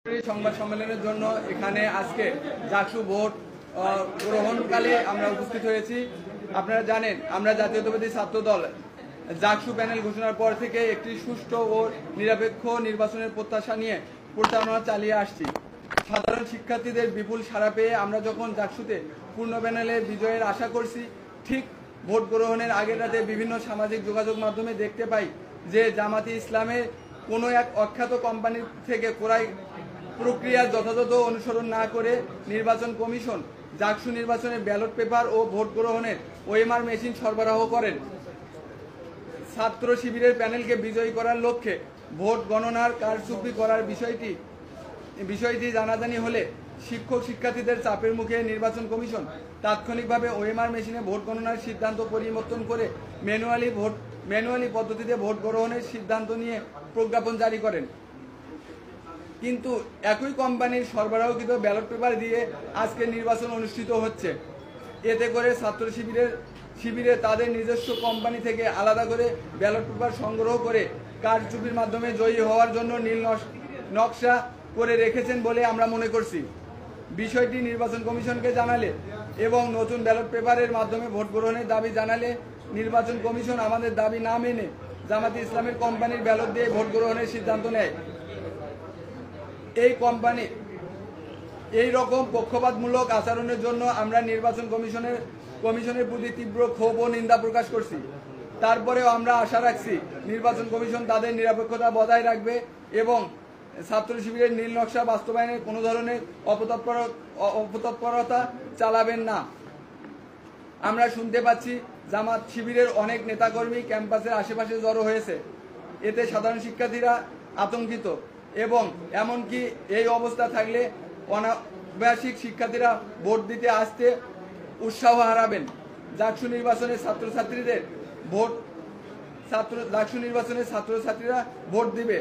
সংবাদ সম্মেলনের জন্য এখানে আজকে জাকসু ভোট গ্রহণকালে আমরা উপস্থিত হয়েছি। আপনারা জানেন আমরা জাতীয়তাবাদী ছাত্র দল জাকসু প্যানেল ঘোষণার পর থেকে একটি সুষ্ঠু ও নিরপেক্ষ নির্বাচনের প্রত্যাশা নিয়ে প্রচারণা চালিয়ে আসছি। সাধারণ শিক্ষার্থীদের বিপুল সাড়া পেয়ে আমরা যখন জাকসুতে পূর্ণ প্যানেলে বিজয়ের আশা করছি, ঠিক ভোট গ্রহণের আগের রাতে বিভিন্ন সামাজিক যোগাযোগ মাধ্যমে দেখতে পাই যে জামাতি ইসলামের কোনো এক অখ্যাত কোম্পানি থেকে ক্রয় প্রক্রিয়ার যথাযথ অনুসরণ না করে নির্বাচন কমিশন জাকসু নির্বাচনের ব্যালট পেপার ও ভোট গ্রহণের ওএমআর মেশিন সরবরাহ করেন। ছাত্র শিবিরের প্যানেলকে বিজয়ী করার লক্ষ্যে ভোট গণনার কারচুপি করার বিষয়টি জানাজানি হলে শিক্ষক শিক্ষার্থীদের চাপের মুখে নির্বাচন কমিশন তাৎক্ষণিকভাবে ওএমআর মেশিনে ভোট গণনার সিদ্ধান্ত পরিবর্তন করে ম্যানুয়ালি পদ্ধতিতে ভোট গ্রহণের সিদ্ধান্ত নিয়ে প্রজ্ঞাপন জারি করেন। কিন্তু একই কোম্পানির সরবরাহকৃত ব্যালট পেপার দিয়ে আজকে নির্বাচন অনুষ্ঠিত হচ্ছে। এতে করে ছাত্র শিবিরে তাদের নিজস্ব কোম্পানি থেকে আলাদা করে ব্যালট পেপার সংগ্রহ করে কারচুপির মাধ্যমে জয়ী হওয়ার জন্য নীল নকশা করে রেখেছেন বলে আমরা মনে করছি। বিষয়টি নির্বাচন কমিশনকে জানালে এবং নতুন ব্যালট পেপারের মাধ্যমে ভোট গ্রহণের দাবি জানালে নির্বাচন কমিশন আমাদের দাবি না মেনে জামাতি ইসলামের কোম্পানির ব্যালট দিয়ে ভোট গ্রহণের সিদ্ধান্ত নেয়। এই রকম পক্ষপাতমূলক আচরণের জন্য আমরা নির্বাচন কমিশনের প্রতি তীব্র ক্ষোভ ও নিন্দা প্রকাশ করছি। তারপরেও আমরা আশা রাখছি নির্বাচন কমিশন তাদের নিরপেক্ষতা বজায় রাখবে এবং ছাত্র শিবিরের নীল নকশা বাস্তবায়নের কোনো ধরনের অপতৎপরতা চালাবেন না। আমরা শুনতে পাচ্ছি জামাত শিবিরের অনেক নেতাকর্মী ক্যাম্পাসের আশেপাশে জড়ো হয়েছে। এতে সাধারণ শিক্ষার্থীরা আতঙ্কিত এবং এমনকি এই অবস্থা থাকলে অনাবাসিক শিক্ষার্থীরা ভোট দিতে আসতে উৎসাহ হারাবেন। জাকসু নির্বাচনে ছাত্রছাত্রীরা ভোট দিবে।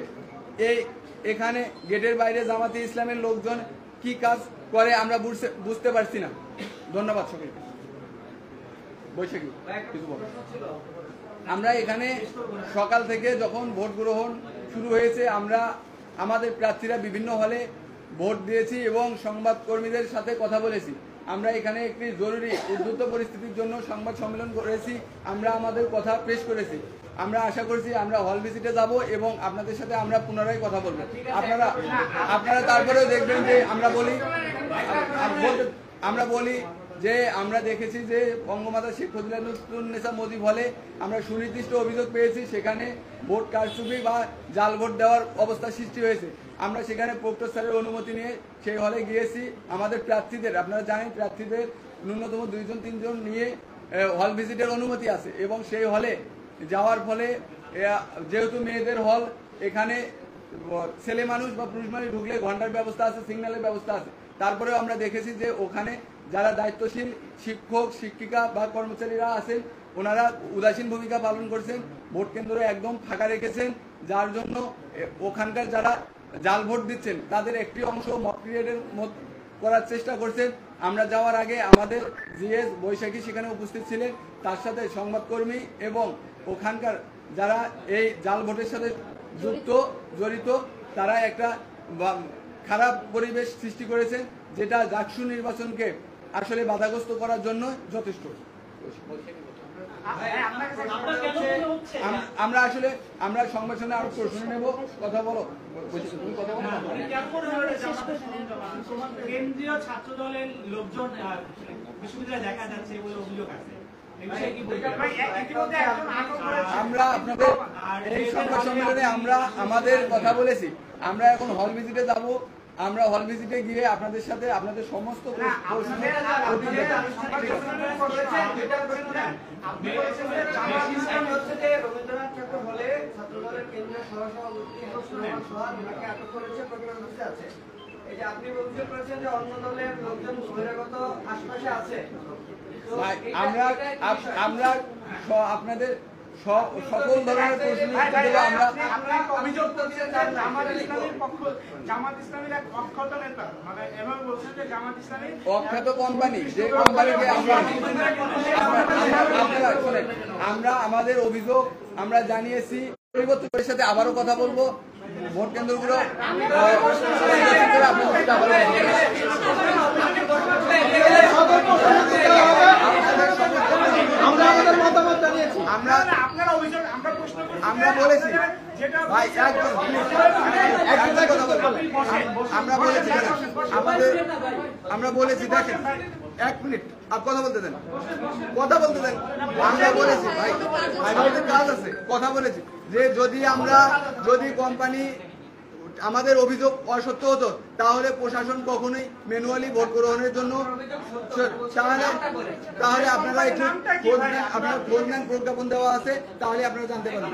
এখানে গেটের বাইরে জামাতি ইসলামের লোকজন কি কাজ করে আমরা বুঝতে পারছি না। ধন্যবাদ সকলকে। বৈশাখী কিছু বল। আমরা এখানে সকাল থেকে যখন ভোট গ্রহণ শুরু হয়েছে আমরা আমাদের প্রার্থীরা বিভিন্ন হলে ভোট দিয়েছি এবং সংবাদকর্মীদের সাথে কথা বলেছি। আমরা এখানে একটি জরুরি উদ্ভূত পরিস্থিতির জন্য সংবাদ সম্মেলন করেছি। আমরা আমাদের কথা পেশ করেছি। আমরা আশা করছি আমরা হল ভিজিটে যাব এবং আপনাদের সাথে আমরা পুনরায় কথা বলবো। আপনারা তারপরেও দেখবেন যে আমরা বলি যে আমরা দেখেছি যে বঙ্গমাতা শেখ মুজিবুন্নেছা মুজিব হলে আমরা সুনির্দিষ্ট অভিযোগ পেয়েছি সেখানে ভোট কারচুপি বা জাল ভোট দেওয়ার অবস্থা সৃষ্টি হয়েছে। আমরা সেখানে প্রক্টর স্যারের অনুমতি নিয়ে সেই হলে গিয়েছি। আমাদের প্রার্থীদের আপনারা জানেন প্রার্থীদের ন্যূনতম 2-3 জন নিয়ে হল ভিজিটের অনুমতি আছে এবং সেই হলে যাওয়ার ফলে যেহেতু মেয়েদের হল এখানে ছেলে মানুষ বা পুরুষ মানুষ ঢুকলে ঘন্টার ব্যবস্থা আছে, সিগন্যালের ব্যবস্থা আছে। তারপরেও আমরা দেখেছি যে ওখানে যারা দায়িত্বশীল শিক্ষক শিক্ষিকা বা কর্মচারীরা আছেন ওনারা উদাসীন ভূমিকা পালন করছেন, ভোট কেন্দ্র একদম ফাঁকা রেখেছেন, যার জন্য ওখানকার যারা জাল ভোট দিচ্ছেন তাদের একটি অংশ মক ক্রিয়েটের করার চেষ্টা করছেন। আমরা যাওয়ার আগে আমাদের জিএস বৈশাখী সেখানে উপস্থিত ছিলেন, তার সাথে সংবাদকর্মী এবং ওখানকার যারা এই জাল ভোটের সাথে জড়িত তারা একটা খারাপ পরিবেশ সৃষ্টি করেছে যেটা জাকসু নির্বাচনকে আসলে বাধাগ্রস্ত করার জন্য যথেষ্ট। আমরা সংবাদ শুনে আরো প্রশ্ন নেব। কথা বলো। কেন্দ্রীয় ছাত্র দলের লোকজন বিশ্ববিদ্যালয়ে দেখা যাচ্ছে বলে অভিযোগ আছে। আমরা আপনাদের এই সংবাদ সম্মেলনে আমরা আমাদের কথা বলেছি। আমরা এখন হল ভিজিটে যাব। আমরা হল ভিজিটে গিয়ে আপনাদের সাথে আপনাদের সমস্ত আমরা আপনাদের সকল ধরনের প্রশ্ন অভিযোগ করছেন জামাত ইসলামীর এক অখ্যাত নেতা, মানে এভাবে বলছেন যে জামাত ইসলামী অখ্যাত কোম্পানি, যে কোম্পানিকে আমরা আমাদের অভিযোগ আমরা জানিয়েছি। পরিবর্তনের সাথে আবারও কথা বলবো। ভোট কেন্দ্রগুলো আমরা আমাদের মতামত জানিয়েছি। আমরা বলেছি ভাই আমরা বলেছি আমরা বলেছি দেখেন 1 মিনিট কথা বলতে দেন আমরা বলেছি ভাই আমাদের কাজ আছে কথা বলেছি যে যদি কোম্পানি আমাদের অভিযোগ অসত্য হতো তাহলে প্রশাসন কখনোই ম্যানুয়ালি ভোট গ্রহণের জন্য তাহলে আপনারা একটু আপনার ফোরম্যান প্রজ্ঞাপন দেওয়া আছে তাহলে আপনারা জানতে পারবেন।